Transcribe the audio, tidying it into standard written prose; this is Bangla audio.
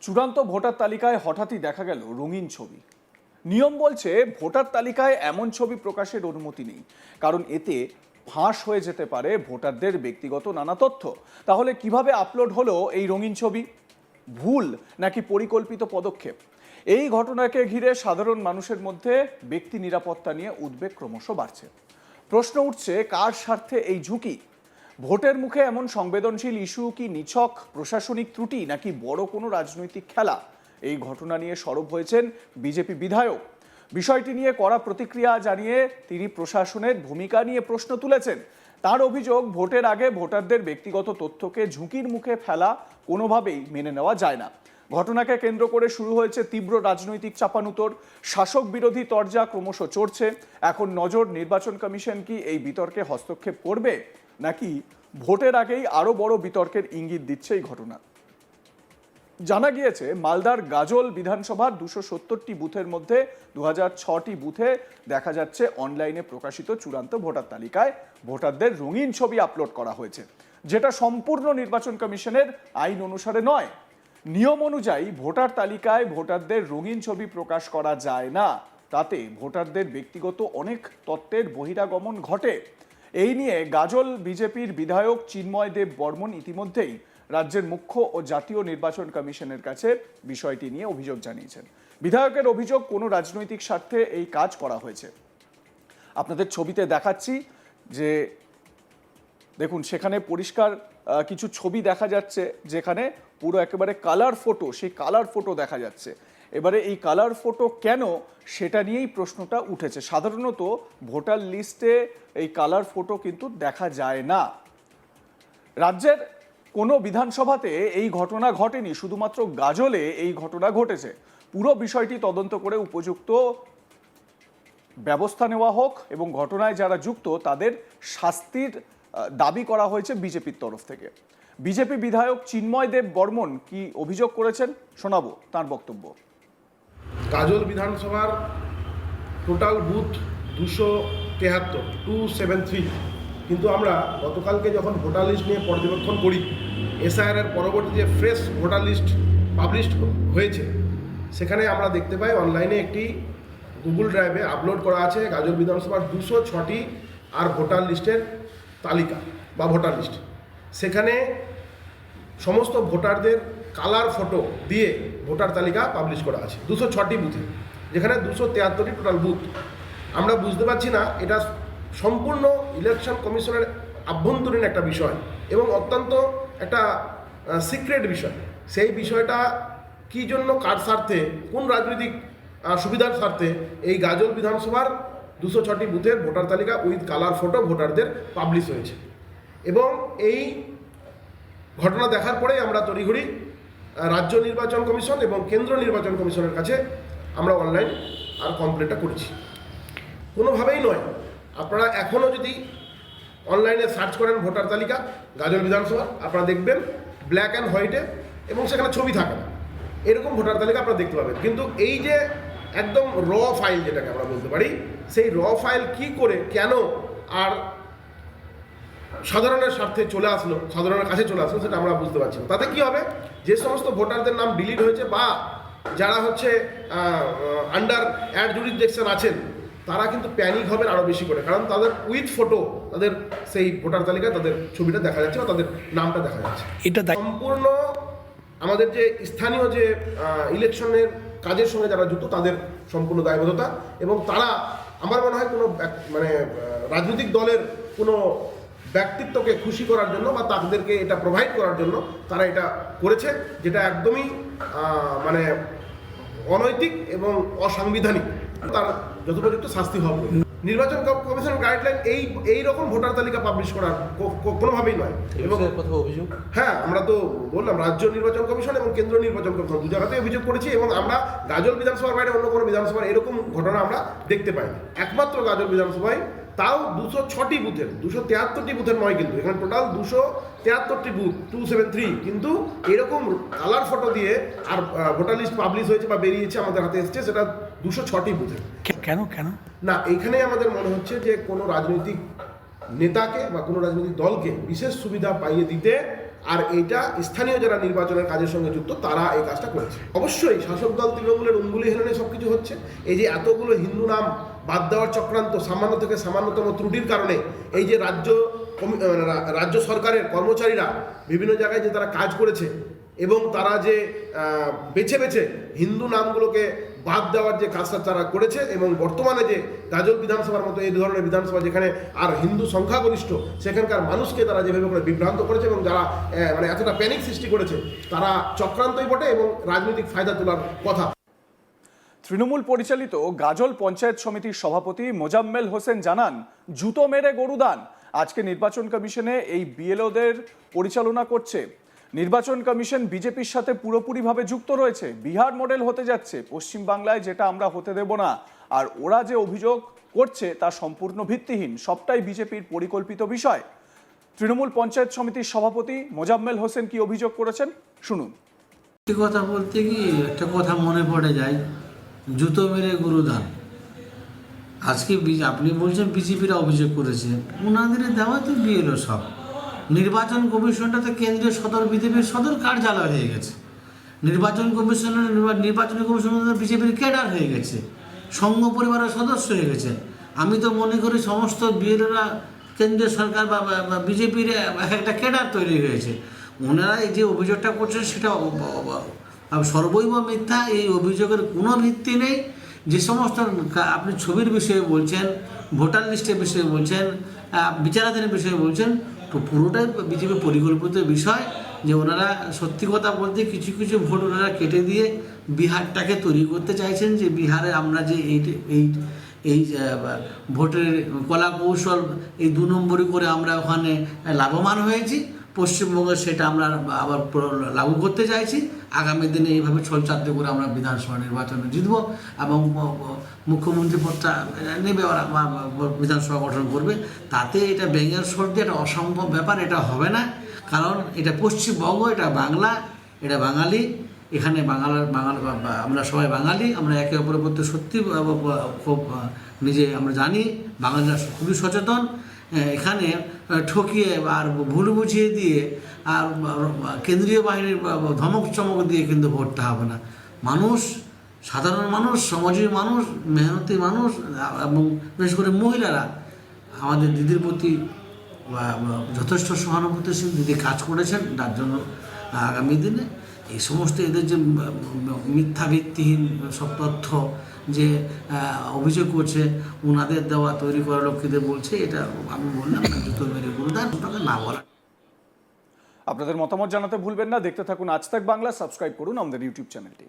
চূড়ান্ত ভোটার তালিকায় হঠাৎই দেখা গেল রঙিন ছবি। নিয়ম বলছে ভোটার তালিকায় এমন ছবি প্রকাশের অনুমতি নেই, কারণ এতে ফাঁস হয়ে যেতে পারে ভোটারদের ব্যক্তিগত নানা তথ্য। তাহলে কিভাবে আপলোড হলো এই রঙিন ছবি? ভুল নাকি পরিকল্পিত পদক্ষেপ? এই ঘটনাকে ঘিরে সাধারণ মানুষের মধ্যে ব্যক্তি নিরাপত্তা নিয়ে উদ্বেগ ক্রমশ বাড়ছে। প্রশ্ন উঠছে, কার স্বার্থে এই ঝুঁকি? ভোটের মুখে এমন সংবেদনশীল ইস্যু কি নিছক প্রশাসনিক ত্রুটি নাকি বড় কোনো রাজনৈতিক খেলা? এই ঘটনা নিয়ে সরব হয়েছেন বিজেপি বিধায়ক। বিষয়টি নিয়ে কড়া প্রতিক্রিয়া জানিয়ে তিনি প্রশাসনের ভূমিকা নিয়ে প্রশ্ন তুলেছেন। তার অভিযোগ, ভোটের আগে ভোটারদের ব্যক্তিগত তথ্যকে ঝুঁকির মুখে ফেলা কোনোভাবেই মেনে নেওয়া যায় না। ঘটনাকে কেন্দ্র করে শুরু হয়েছে তীব্র রাজনৈতিক চাপানুতোর। শাসক বিরোধী তরজা ক্রমশ চড়ছে। এখন নজর, নির্বাচন কমিশন কি এই বিতর্কে হস্তক্ষেপ করবে, নাকি ভোটের আগেই আরো বড় বিতর্কের ইঙ্গিত দিচ্ছে এই ঘটনা। জানা গিয়েছে, মালদার গাজল বিধানসভার 270টি বুথের মধ্যে 2006টি বুথে দেখা যাচ্ছে অনলাইনে প্রকাশিত চূড়ান্ত ভোটার তালিকায় ভোটারদের রঙিন ছবি আপলোড করা হয়েছে, যেটা সম্পূর্ণ নির্বাচন কমিশনের আইন অনুসারে নয়। নিয়ম অনুযায়ী ভোটার তালিকায় ভোটারদের রঙিন ছবি প্রকাশ করা যায় না, তাতে ভোটারদের ব্যক্তিগত অনেক তথ্যের বহিরাগমন ঘটে। এই নিয়ে গাজল বিজেপির বিধায়ক চিন্ময় দেব বর্মন ইতিমধ্যেই রাজ্যের মুখ্য ও জাতীয় নির্বাচন কমিশনের কাছে বিষয়টি নিয়ে অভিযোগ জানিয়েছেন। বিধায়কের অভিযোগ, কোনো রাজনৈতিক স্বার্থে এই কাজ করা হয়েছে। আপনাদের ছবিতে দেখাচ্ছি যে দেখুন, সেখানে পরিষ্কার কিছু ছবি দেখা যাচ্ছে, যেখানে পুরো একেবারে কালার ফটো, সেই কালার ফটো দেখা যাচ্ছে। এবারে এই কালার ফটো কেন, সেটা নিয়েই প্রশ্নটা উঠেছে। সাধারণত ভোটার লিস্টে এই কালার ফটো কিন্তু দেখা যায় না। রাজ্যের কোনো বিধানসভাতে এই ঘটনা ঘটেনি, শুধুমাত্র গাজলে এই ঘটনা ঘটেছে। পুরো বিষয়টি তদন্ত করে উপযুক্ত ব্যবস্থা নেওয়া হোক এবং ঘটনায় যারা যুক্ত তাদের শাস্তির দাবি করা হয়েছে বিজেপির তরফ থেকে। বিজেপি বিধায়ক চিন্ময় দেব বর্মন কি অভিযোগ করেছেন, শোনাবো তার বক্তব্য। গাজল বিধানসভার টোটাল বুথ 273, কিন্তু আমরা গতকালকে যখন ভোটার লিস্ট নিয়ে পর্যবেক্ষণ করি, এসআইআর এর পরবর্তী যে ফ্রেশ ভোটার লিস্ট পাবলিশ হয়েছে, সেখানে আমরা দেখতে পাই অনলাইনে একটি গুগল ড্রাইভে আপলোড করা আছে গাজল বিধানসভার 206টি আর ভোটার লিস্টের তালিকা বা ভোটার লিস্ট। সেখানে সমস্ত ভোটারদের কালার ফটো দিয়ে ভোটার তালিকা পাবলিশ করা আছে 206টি বুথে, যেখানে 273টি টোটাল বুথ। আমরা বুঝতে পারছি না এটা সম্পূর্ণ ইলেকশন কমিশনের আভ্যন্তরীণ একটা বিষয় এবং অত্যন্ত একটা সিক্রেট বিষয়। সেই বিষয়টা কী জন্য, কার স্বার্থে, কোন রাজনৈতিক সুবিধার স্বার্থে এই গাজল বিধানসভার 206টি বুথের ভোটার তালিকা উইথ কালার ফটো ভোটারদের পাবলিশ হয়েছে। এবং এই ঘটনা দেখার পরেই আমরা তড়িঘড়ি রাজ্য নির্বাচন কমিশন এবং কেন্দ্র নির্বাচন কমিশনের কাছে আমরা অনলাইন আর কমপ্লেনটা করেছি। কোনোভাবেই নয়, আপনারা এখনও যদি অনলাইনে সার্চ করেন ভোটার তালিকা গাজল বিধানসভা, আপনারা দেখবেন ব্ল্যাক অ্যান্ড হোয়াইটে এবং সেখানে ছবি থাকে না, এরকম ভোটার তালিকা আপনারা দেখতে পাবেন। কিন্তু এই যে একদম র ফাইল, যেটাকে আমরা বলতে পারি, সেই র ফাইল কি করে, কেন আর সাধারণের স্বার্থে চলে আসলো, সাধারণের কাছে চলে আসলো, সেটা আমরা বুঝতে পারছি না। তাতে কি হবে, যে সমস্ত ভোটারদের নাম ডিলিট হয়েছে বা যারা হচ্ছে আন্ডার অ্যাড জুরিসডিকশন আছেন, তারা কিন্তু প্যানিক হবেন আরও বেশি করে, কারণ তাদের উইথ ফটো তাদের সেই ভোটার তালিকায় তাদের ছবিটা দেখা যাচ্ছে বা তাদের নামটা দেখা যাচ্ছে। এটা সম্পূর্ণ আমাদের যে স্থানীয় যে ইলেকশনের কাজের সঙ্গে যারা যুক্ত তাদের সম্পূর্ণ দায়বদ্ধতা, এবং তারা আমার মনে হয় কোনো মানে রাজনৈতিক দলের কোনো ব্যক্তিত্বকে খুশি করার জন্য বা তাদেরকে এটা প্রোভাইড করার জন্য তারা এটা করেছে, যেটা একদমই মানে অনৈতিক এবং অসাংবিধানিক। তার যথোপযুক্ত শাস্তি হবে। নির্বাচন কমিশনের গাইডলাইন এই রকম ভোটার তালিকা পাবলিশ করার কোনোভাবেই নয়। এবং অভিযোগ, হ্যাঁ, আমরা তো বললাম রাজ্য নির্বাচন কমিশন এবং কেন্দ্র নির্বাচন কমিশন দু জায়গাতেই অভিযোগ করেছি, এবং আমরা গাজল বিধানসভার বাইরে অন্য কোনো বিধানসভার এরকম ঘটনা আমরা দেখতে পাই না। একমাত্র গাজল বিধানসভায়, তাও 206টি বুথের, 273টি বুথের নয়, কিন্তু এখানে টোটাল 273টি বুথ 273, কিন্তু এরকম কালার ফটো দিয়ে আর ভোটার লিস্ট পাবলিশ হয়েছে বা বেরিয়েছে আমাদের হাতে এসছে সেটা 206টি বুথে। কেন না, এইখানে আমাদের মনে হচ্ছে যে কোনো রাজনৈতিক নেতাকে বা কোনো রাজনৈতিক দলকে বিশেষ সুবিধা পাইয়ে দিতে আর এইটা স্থানীয় যারা নির্বাচনের কাজের সঙ্গে যুক্ত তারা এই কাজটা করেছে। অবশ্যই শাসক দল তৃণমূলের অঙ্গুলি হেলনে সব কিছু হচ্ছে। এই যে এতগুলো হিন্দু নাম বাদ দেওয়ার চক্রান্ত সামান্য থেকে সামান্যতম ত্রুটির কারণে এই যে রাজ্য সরকারের কর্মচারীরা বিভিন্ন জায়গায় যে তারা কাজ করেছে এবং তারা যে বেছে বেছে হিন্দু নামগুলোকে বাদ দেওয়ার যে কাজটা তারা করেছে, এবং বর্তমানে যে গাজল বিধানসভার মতো এই ধরনের বিধানসভা যেখানে আর হিন্দু সংখ্যাগরিষ্ঠ সেখানকার মানুষকে তারা যেভাবে করে বিভ্রান্ত করেছে এবং যারা মানে এতটা প্যানিক সৃষ্টি করেছে তারা চক্রান্তই বটে এবং রাজনৈতিক ফায়দা তোলার কথা। তৃণমূল পরিচালিত গাজল পঞ্চায়েত সমিতির সভাপতি মোজাম্মেল হোসেন জানান, জুতো মেরে গরুদান আজকে নির্বাচন কমিশনে এই বিএলওদের পরিচালনা করছে। নির্বাচন কমিশন বিজেপির সাথে পুরোপুরিভাবে যুক্ত রয়েছে। বিহার মডেল হতে যাচ্ছে পশ্চিমবাংলায়, যেটা আমরা হতে দেব না। আর ওরা যে অভিযোগ করছে তা সম্পূর্ণ ভিত্তিহীন, সবটাই বিজেপির পরিকল্পিত বিষয়। তৃণমূল পঞ্চায়েত সমিতির সভাপতি মোজাম্মেল হোসেন কি অভিযোগ করেছেন শুনুন। কথা বলতে গিয়ে একটা কথা মনে পড়ে যায়, জুতো মেরে গুরুদান। আজকে আপনি বলছেন বিজেপিরা অভিযোগ করেছে, ওনাদের দেওয়া তো বিএলও সব। নির্বাচন কমিশনটা তো কেন্দ্রীয় বিজেপির সদর কার্যালয় হয়ে গেছে। নির্বাচনী কমিশনের বিজেপির ক্যাডার হয়ে গেছে, সংঘ পরিবারের সদস্য হয়ে গেছে। আমি তো মনে করি সমস্ত বিএলওরা কেন্দ্রীয় সরকার বা বিজেপির একটা ক্যাডার তৈরি হয়েছে। ওনারা এই যে অভিযোগটা করছেন সেটা সর্বৈব মিথ্যা। এই অভিযোগের কোনো ভিত্তি নেই। যে সমস্ত আপনি ছবির বিষয়ে বলছেন, ভোটার লিস্টের বিষয়ে বলছেন, বিচারাধীনের বিষয়ে বলছেন, তো পুরোটাই বিজেপি পরিকল্পিত বিষয়। যে ওনারা সত্যি কথা বলতে কিছু কিছু ভোট ওনারা কেটে দিয়ে বিহারটাকে তৈরি করতে চাইছেন, যে বিহারে আমরা যে এই ভোটের কলা কৌশল এই 2 নম্বরই করে আমরা ওখানে লাভবান হয়েছি, পশ্চিমবঙ্গে সেটা আমরা আবার লাগু করতে চাইছি। আগামী দিনে এইভাবে ছলচাতুরি করে আমরা বিধানসভা নির্বাচনে জিতব এবং মুখ্যমন্ত্রী পদটা নেবে ওরা, বিধানসভা গঠন করবে। তাতে এটা ব্যঙ্গের সর্দি, এটা অসম্ভব ব্যাপার, এটা হবে না। কারণ এটা পশ্চিমবঙ্গ, এটা বাংলা, এটা বাঙালি। এখানে আমরা সবাই বাঙালি, আমরা একে অপরের প্রতি সত্যি খুব নিজে আমরা জানি, বাঙালিরা খুবই সচেতন। এখানে ঠকিয়ে আর ভুল বুঝিয়ে দিয়ে আর কেন্দ্রীয় বাহিনীর ধমক চমক দিয়ে কিন্তু ভোটটা হবে না। মানুষ, সাধারণ মানুষ, সমাজের মানুষ, মেহনতি মানুষ এবং বিশেষ করে মহিলারা আমাদের দিদির প্রতি যথেষ্ট সহানুভূতিশীল, দিদি কাজ করেছেন। তার জন্য আগামী দিনে এই সমস্ত এদের যে মিথ্যা ভিত্তিহীন সব তথ্য যে অভিযোগ করছে, ওনাদের দেওয়া তৈরি করা লোকদের বলছে, এটা আমি বললাম না জুতো মেরে গুরুদান, ওটাকে না বলা। আপনাদের মতামত জানাতে ভুলবেন না। দেখতে থাকুন আজ তাক বাংলা, সাবস্ক্রাইব করুন আমাদের ইউটিউব চ্যানেলটি।